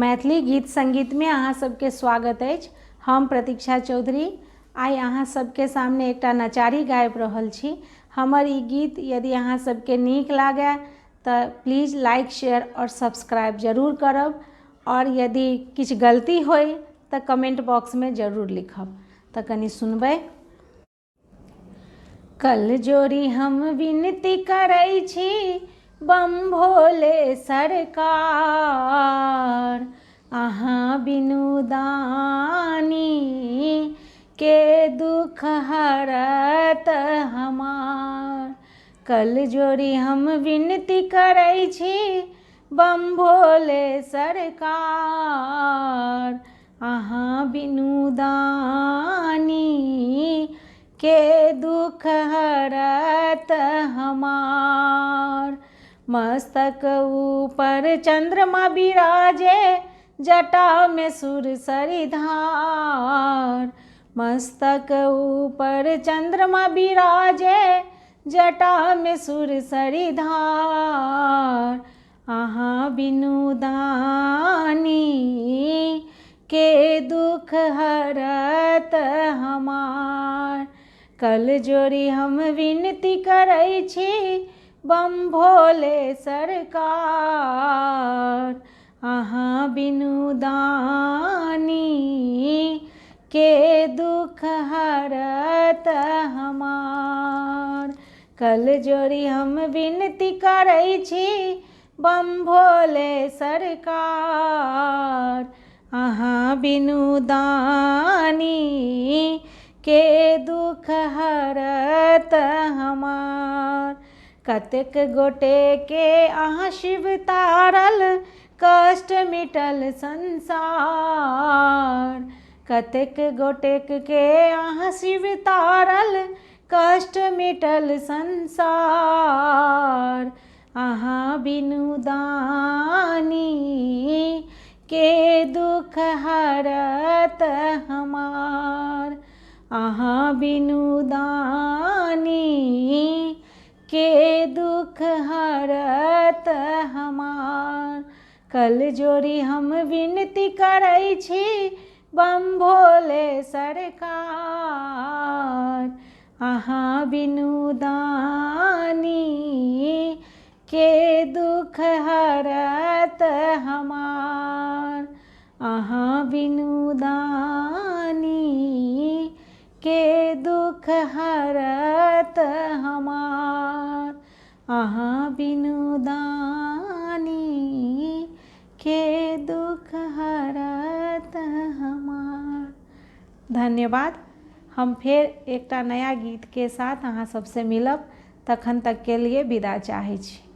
मैथिली गीत संगीत में अहाँ सबके स्वागत अछि। हम प्रतीक्षा चौधरी आइ अहाँ सबके सामने एकटा नचारी गाबि रहल छी। हमर ई गीत यदि अहाँ सबके नीक लागे तऽ प्लीज लाइक शेयर और सब्सक्राइब जरूर करब, और यदि किछु गलती होय तऽ कमेंट बॉक्स में जरूर लिखब। तऽ कनि सुनबै। कल जोरी हम विनती करै छी बम भोले सरकार, अहाँ बिनु दानी के दुख हरत हमार। कल जोरी हम विनती करै छी बम भोले सरकार, अहाँ बिनु दानी के दुख हरत हमार। मस्तक ऊपर चंद्रमा बिराजे, जटा में सुरसरी धार। मस्तक ऊपर चंद्रमा बिराजे, जटा में सुरसरी धार। अहाँ बिनु दानी के दुख हरत हमार। कल जोरी हम विनती करै छी बम भोले सरकार, अहाँ बिनु दानी के दुख हरत हमार। कल जोरी हम विनती करै छी बम भोले सरकार, अहाँ बिनु दानी के दुख हरत हमार। कतेक गोटे के अहाँ शिव तारल, कष्ट मिटल संसार। कतेक गोटे के अहाँ शिव तारल, कष्ट मिटल संसार। अहाँ बिनु दानी के दुख हरत हमार। अहाँ बिनु दानी के दुख हरत हमार। कल जोरी हम विनती करै छी बम भोले सरकार, अहाँ बिनु दानी के दुख हरत हमार। अहाँ बिनु दानी के दुख हरत हमार। अहाँ बिनु दानी के दुख हरत हमार। धन्यवाद। हम फेर एकटा नया गीत के साथ अहाँ सबसे मिलब। तखन तक के लिए विदा चाहै छी।